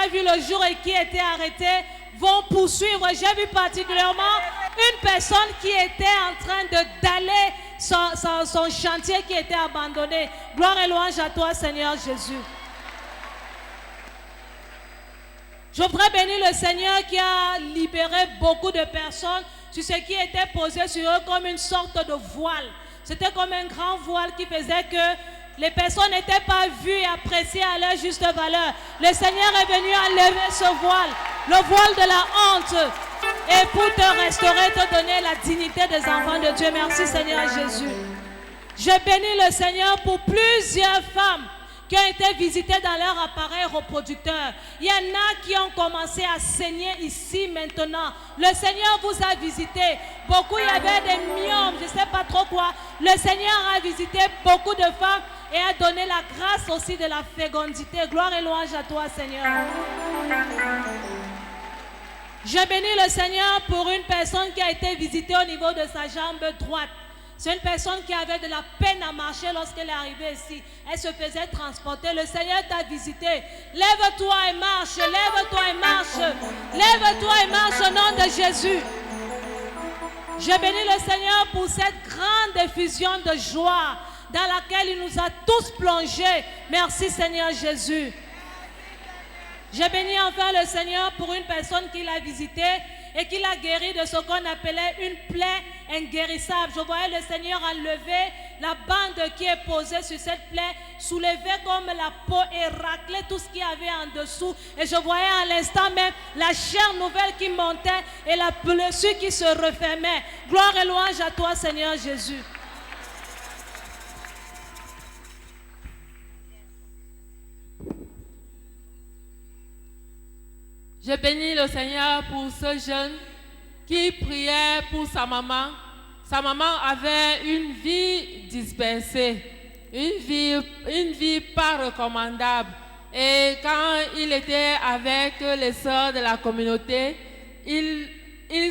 jamais vu le jour et qui étaient arrêtés vont poursuivre. J'ai vu particulièrement une personne qui était en train d'aller son chantier qui était abandonné. Gloire et louange à toi, Seigneur Jésus. Je voudrais bénir le Seigneur qui a libéré beaucoup de personnes sur ce qui était posé sur eux comme une sorte de voile. C'était comme un grand voile qui faisait que les personnes n'étaient pas vues et appréciées à leur juste valeur. Le Seigneur est venu enlever ce voile, le voile de la honte, et pour te restaurer, te donner la dignité des enfants de Dieu. Merci Seigneur Jésus. Je bénis le Seigneur pour plusieurs femmes qui ont été visitées dans leur appareil reproducteur. Il y en a qui ont commencé à saigner ici maintenant. Le Seigneur vous a visité. Beaucoup, il y avait des myomes, je ne sais pas trop quoi. Le Seigneur a visité beaucoup de femmes et a donné la grâce aussi de la fécondité. Gloire et louange à toi, Seigneur. Je bénis le Seigneur pour une personne qui a été visitée au niveau de sa jambe droite. C'est une personne qui avait de la peine à marcher lorsqu'elle est arrivée ici. Elle se faisait transporter. Le Seigneur t'a visité. Lève-toi et marche. Lève-toi et marche. Lève-toi et marche au nom de Jésus. Je bénis le Seigneur pour cette grande effusion de joie dans laquelle il nous a tous plongés. Merci Seigneur Jésus. Je bénis enfin le Seigneur pour une personne qui l'a visité et qui l'a guéri de ce qu'on appelait une plaie inguérissable. Je voyais le Seigneur enlever la bande qui est posée sur cette plaie, soulever comme la peau et racler tout ce qu'il y avait en dessous. Et je voyais à l'instant même la chair nouvelle qui montait et la blessure qui se refermait. Gloire et louange à toi, Seigneur Jésus. Je bénis le Seigneur pour ce jeune qui priait pour sa maman. Sa maman avait une vie dispersée, une vie pas recommandable. Et quand il était avec les sœurs de la communauté, il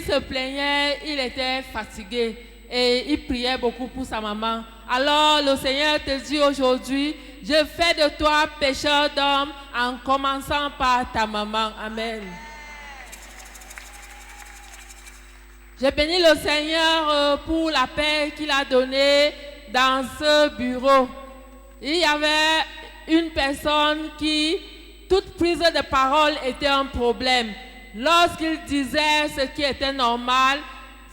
se plaignait, il était fatigué et il priait beaucoup pour sa maman. Alors le Seigneur te dit aujourd'hui, je fais de toi pécheur d'homme en commençant par ta maman. Amen. Je bénis le Seigneur pour la paix qu'il a donnée dans ce bureau. Il y avait une personne qui, toute prise de parole était un problème. Lorsqu'il disait ce qui était normal,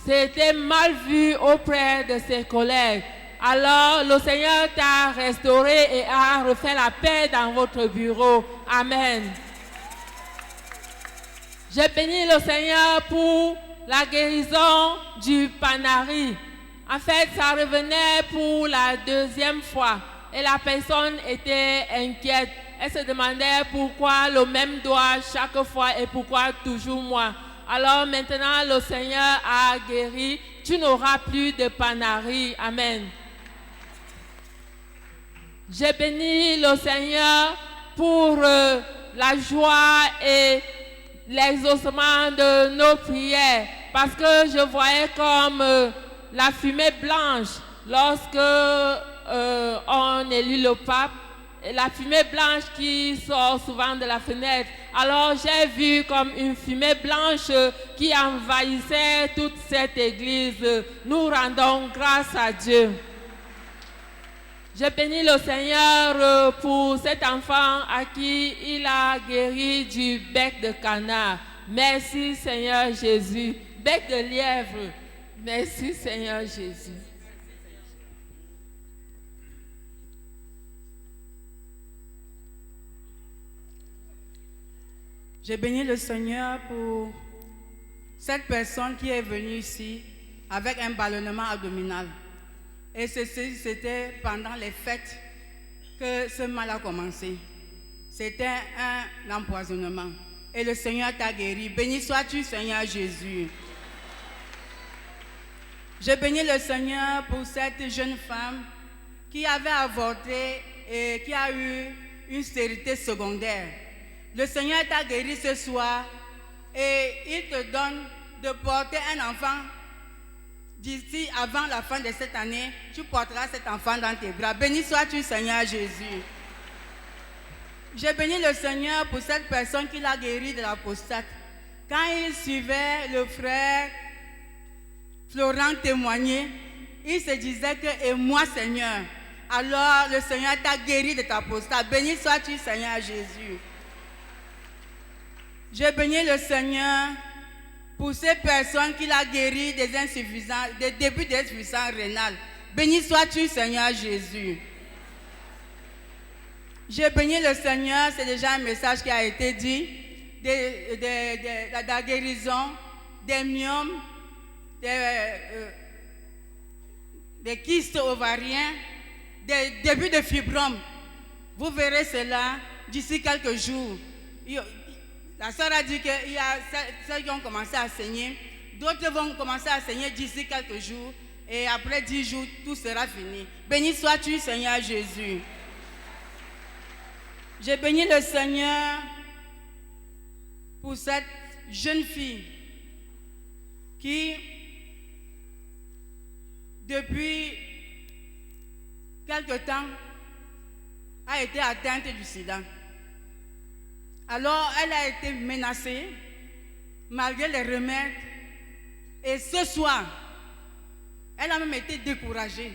c'était mal vu auprès de ses collègues. Alors, le Seigneur t'a restauré et a refait la paix dans votre bureau. Amen. Je bénis le Seigneur pour la guérison du Panari. En fait, ça revenait pour la deuxième fois. Et la personne était inquiète. Elle se demandait pourquoi le même doigt chaque fois et pourquoi toujours moi. Alors maintenant, le Seigneur a guéri. Tu n'auras plus de Panari. Amen. J'ai béni le Seigneur pour la joie et l'exaucement de nos prières. Parce que je voyais comme la fumée blanche lorsque on élit le pape. La fumée blanche qui sort souvent de la fenêtre. Alors j'ai vu comme une fumée blanche qui envahissait toute cette église. Nous rendons grâce à Dieu. Je bénis le Seigneur pour cet enfant à qui il a guéri du bec de canard. Merci Seigneur Jésus. Bec de lièvre. Merci Seigneur Jésus. Je bénis le Seigneur pour cette personne qui est venue ici avec un ballonnement abdominal. Et c'était pendant les fêtes que ce mal a commencé. C'était un empoisonnement. Et le Seigneur t'a guéri. Béni sois-tu, Seigneur Jésus. Je bénis le Seigneur pour cette jeune femme qui avait avorté et qui a eu une stérilité secondaire. Le Seigneur t'a guéri ce soir et il te donne de porter un enfant. D'ici, avant la fin de cette année, tu porteras cet enfant dans tes bras. Béni sois-tu, Seigneur Jésus. J'ai béni le Seigneur pour cette personne qui l'a guéri de l'apostate. Quand il suivait le frère Florent témoigner, il se disait que, et moi Seigneur, alors le Seigneur t'a guéri de ta apostate. Béni sois-tu Seigneur Jésus. J'ai béni le Seigneur pour ces personnes qu'il a guéri des insuffisances, des débuts d'insuffisance rénale. Béni sois-tu Seigneur Jésus. J'ai béni le Seigneur, c'est déjà un message qui a été dit, de la guérison, des myomes, des kystes ovariens, des débuts de fibromes. Vous verrez cela d'ici quelques jours. La sœur a dit qu'il y a ceux qui ont commencé à saigner, d'autres vont commencer à saigner d'ici quelques jours, et après 10 jours, tout sera fini. Béni sois-tu, Seigneur Jésus. J'ai béni le Seigneur pour cette jeune fille qui, depuis quelque temps, a été atteinte du sida. Alors, elle a été menacée, malgré les remèdes. Et ce soir, elle a même été découragée.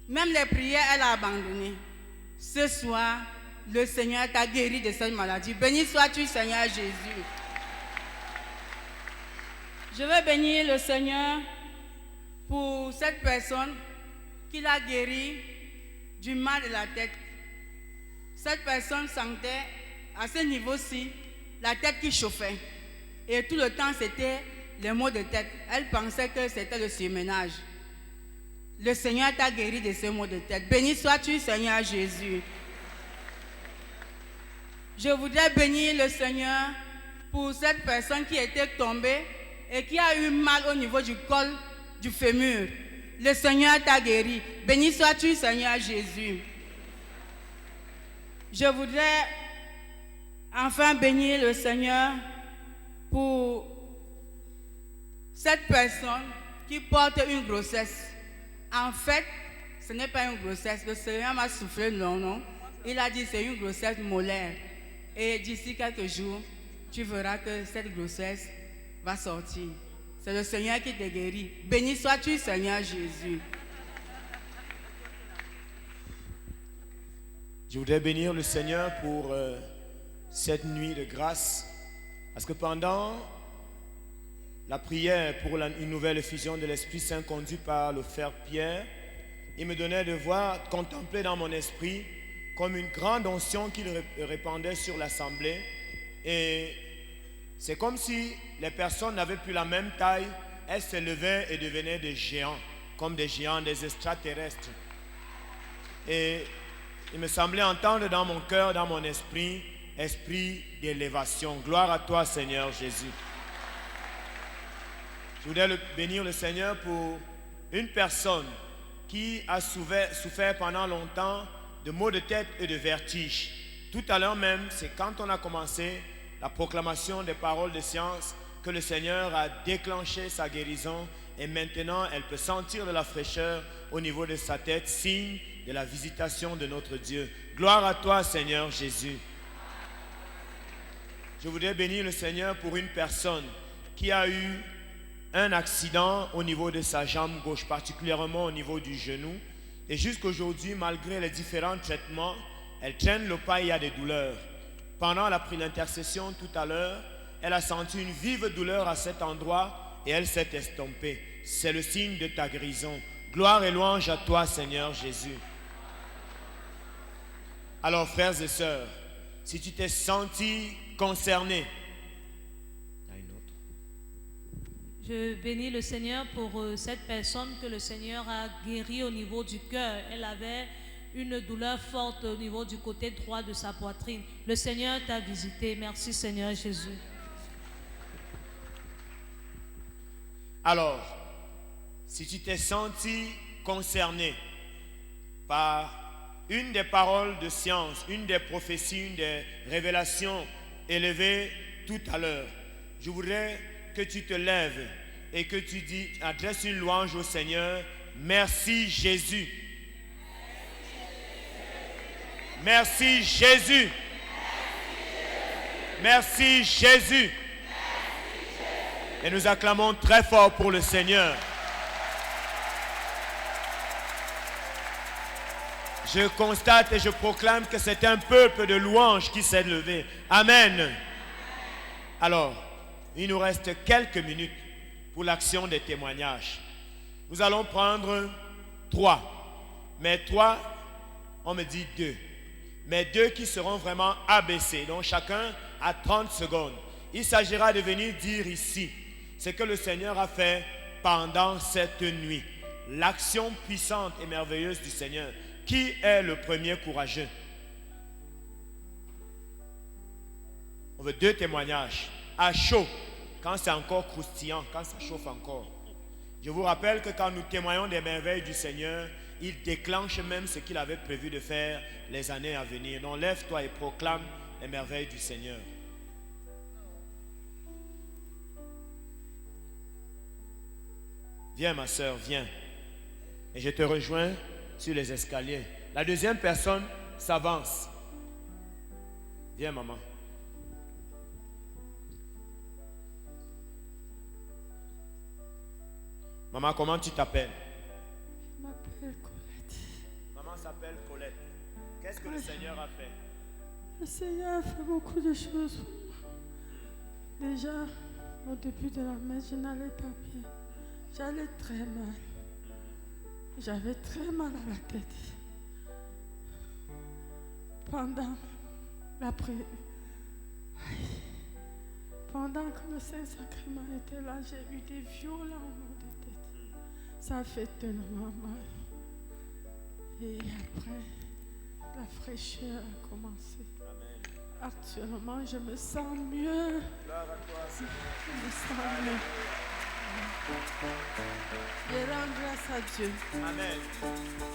Même les prières, elle a abandonné. Ce soir, le Seigneur t'a guéri de cette maladie. Béni sois-tu, Seigneur Jésus. Je veux bénir le Seigneur pour cette personne qui l'a guéri du mal de la tête. Cette personne sentait à ce niveau-ci la tête qui chauffait. Et tout le temps, c'était les maux de tête. Elle pensait que c'était le surménage. Le Seigneur t'a guéri de ces maux de tête. Béni sois-tu, Seigneur Jésus. Je voudrais bénir le Seigneur pour cette personne qui était tombée et qui a eu mal au niveau du col du fémur. Le Seigneur t'a guéri. Béni sois-tu, Seigneur Jésus. Je voudrais enfin bénir le Seigneur pour cette personne qui porte une grossesse. En fait, ce n'est pas une grossesse. Le Seigneur m'a soufflé non. Il a dit c'est une grossesse molaire. Et d'ici quelques jours, tu verras que cette grossesse va sortir. C'est le Seigneur qui te guérit. Béni sois-tu, Seigneur Jésus. Je voudrais bénir le Seigneur pour cette nuit de grâce. Parce que pendant la prière pour une nouvelle effusion de l'Esprit Saint conduite par le frère Pierre, il me donnait de voir, contempler dans mon esprit comme une grande onction qu'il répandait sur l'assemblée. Et c'est comme si les personnes n'avaient plus la même taille, elles s'élevaient et devenaient des géants, comme des géants, des extraterrestres. Et il me semblait entendre dans mon cœur, dans mon esprit, esprit d'élévation. Gloire à toi, Seigneur Jésus. Je voudrais bénir le Seigneur pour une personne qui a souffert pendant longtemps de maux de tête et de vertige. Tout à l'heure même, c'est quand on a commencé la proclamation des paroles de science que le Seigneur a déclenché sa guérison et maintenant elle peut sentir de la fraîcheur au niveau de sa tête, signe de la visitation de notre Dieu. Gloire à toi, Seigneur Jésus. Je voudrais bénir le Seigneur pour une personne qui a eu un accident au niveau de sa jambe gauche, particulièrement au niveau du genou. Et jusqu'aujourd'hui, malgré les différents traitements, elle traîne le pas et il y a des douleurs. Pendant l'intercession tout à l'heure, elle a senti une vive douleur à cet endroit et elle s'est estompée. C'est le signe de ta guérison. Gloire et louange à toi, Seigneur Jésus. Alors, frères et sœurs, si tu t'es senti concerné, je bénis le Seigneur pour cette personne que le Seigneur a guérie au niveau du cœur. Elle avait une douleur forte au niveau du côté droit de sa poitrine. Le Seigneur t'a visité. Merci, Seigneur Jésus. Alors, si tu t'es senti concerné par une des paroles de science, une des prophéties, une des révélations élevées tout à l'heure, je voudrais que tu te lèves et que tu adresses une louange au Seigneur. Merci Jésus. Merci Jésus. Merci Jésus. Et nous acclamons très fort pour le Seigneur. Je constate et je proclame que c'est un peuple de louanges qui s'est levé. Amen. Alors, il nous reste quelques minutes pour l'action des témoignages. Nous allons prendre 3. Mais 3, on me dit 2. Mais 2 qui seront vraiment ABC. Donc chacun a 30 secondes. Il s'agira de venir dire ici ce que le Seigneur a fait pendant cette nuit. L'action puissante et merveilleuse du Seigneur. Qui est le premier courageux? On veut 2 témoignages. À chaud, quand c'est encore croustillant, quand ça chauffe encore. Je vous rappelle que quand nous témoignons des merveilles du Seigneur, il déclenche même ce qu'il avait prévu de faire les années à venir. Donc lève-toi et proclame les merveilles du Seigneur. Viens ma soeur, viens. Et je te rejoins sur les escaliers. La deuxième personne s'avance. Viens maman. Maman, comment tu t'appelles? Je m'appelle Colette. Maman s'appelle Colette. Qu'est-ce que le Seigneur a fait? Le Seigneur a fait beaucoup de choses pour moi. Déjà, au début de la messe, je n'allais pas bien. J'allais très mal. J'avais très mal à la tête. Pendant la prière, pendant que le Saint-Sacrement était là, j'ai eu des violents maux de tête. Ça a fait tellement mal. Et après, la fraîcheur a commencé. Amen. Actuellement, je me sens mieux. Gloire à toi, Seigneur. Je me sens mieux. Je rends grâce à Dieu. Amen.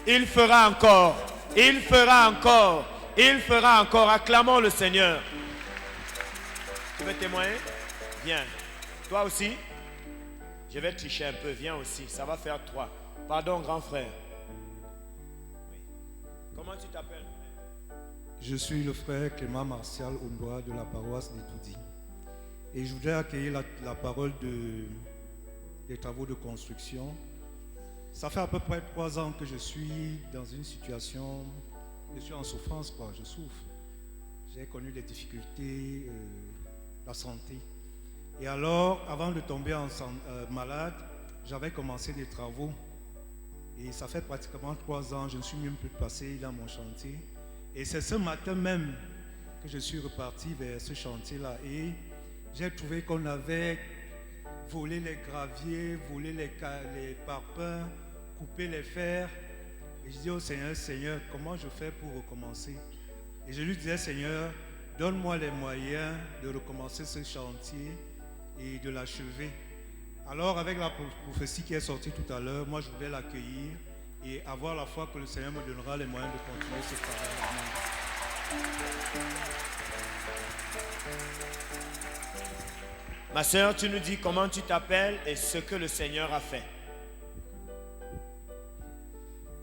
Il fera encore. Il fera encore. Il fera encore. Acclamons le Seigneur. Tu veux témoigner? Viens. Toi aussi? Je vais tricher un peu. Viens aussi. Ça va faire 3. Pardon, grand frère. Oui. Comment tu t'appelles? Je suis le frère Clément Martial Ondoa de la paroisse d'Etoudi. Et je voudrais accueillir la parole des travaux de construction. Ça fait à peu près 3 ans que je suis dans une situation, je suis en souffrance, quoi, je souffre. J'ai connu des difficultés, la santé. Et alors, avant de tomber malade, j'avais commencé des travaux. Et ça fait pratiquement 3 ans, je ne suis même plus passé dans mon chantier. Et c'est ce matin même que je suis reparti vers ce chantier-là. Et j'ai trouvé qu'on avait volé les graviers, volé les parpaings, coupé les fers. Et je dis au Seigneur, Seigneur, comment je fais pour recommencer? Et je lui disais, Seigneur, donne-moi les moyens de recommencer ce chantier et de l'achever. Alors, avec la prophétie qui est sortie tout à l'heure, moi je voulais l'accueillir et avoir la foi que le Seigneur me donnera les moyens de continuer ce travail. Ma soeur, tu nous dis comment tu t'appelles et ce que le Seigneur a fait.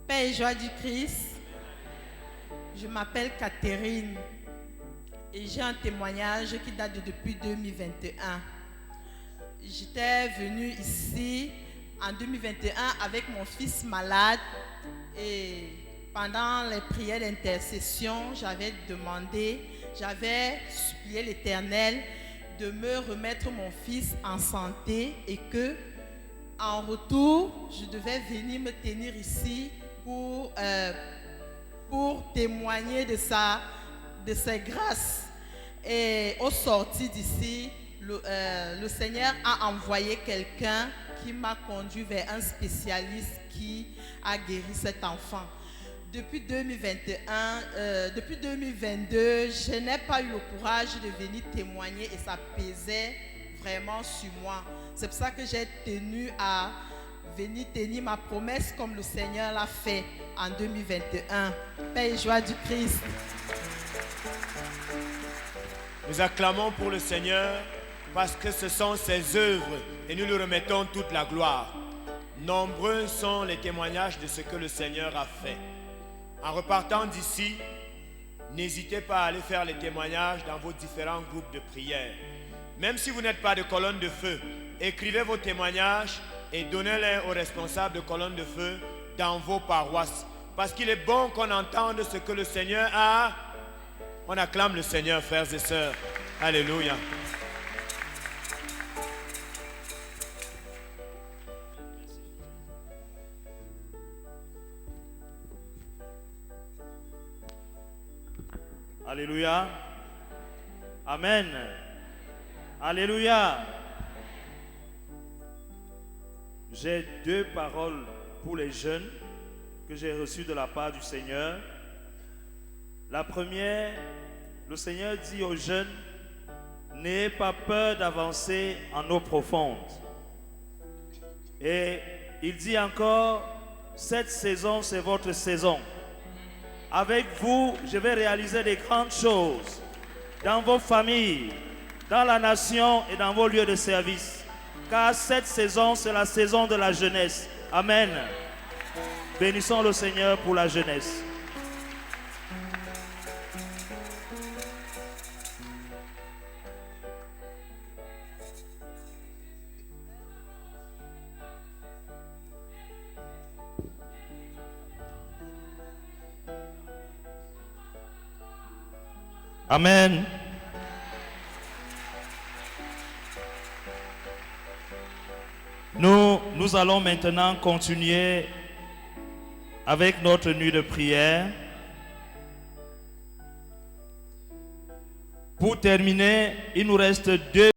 Paix et joie du Christ. Je m'appelle Catherine et j'ai un témoignage qui date de depuis 2021. J'étais venue ici en 2021 avec mon fils malade et pendant les prières d'intercession, j'avais supplié l'Éternel de me remettre mon fils en santé et que en retour, je devais venir me tenir ici pour témoigner de ses grâces. Et au sortir d'ici, le Seigneur a envoyé quelqu'un qui m'a conduit vers un spécialiste qui a guéri cet enfant. Depuis 2022, je n'ai pas eu le courage de venir témoigner et ça pesait vraiment sur moi. C'est pour ça que j'ai tenu à venir tenir ma promesse comme le Seigneur l'a fait en 2021. Paix et joie du Christ. Nous acclamons pour le Seigneur parce que ce sont ses œuvres et nous lui remettons toute la gloire. Nombreux sont les témoignages de ce que le Seigneur a fait. En repartant d'ici, n'hésitez pas à aller faire les témoignages dans vos différents groupes de prière. Même si vous n'êtes pas de colonne de feu, écrivez vos témoignages et donnez-les aux responsables de colonne de feu dans vos paroisses. Parce qu'il est bon qu'on entende ce que le Seigneur a. On acclame le Seigneur, frères et sœurs. Alléluia. Alléluia. Amen. Alléluia. J'ai 2 paroles pour les jeunes que j'ai reçues de la part du Seigneur. La première, le Seigneur dit aux jeunes, n'ayez pas peur d'avancer en eau profonde. Et il dit encore, cette saison, c'est votre saison. Avec vous, je vais réaliser des grandes choses dans vos familles, dans la nation et dans vos lieux de service. Car cette saison, c'est la saison de la jeunesse. Amen. Bénissons le Seigneur pour la jeunesse. Amen. Nous allons maintenant continuer avec notre nuit de prière. Pour terminer, il nous reste 2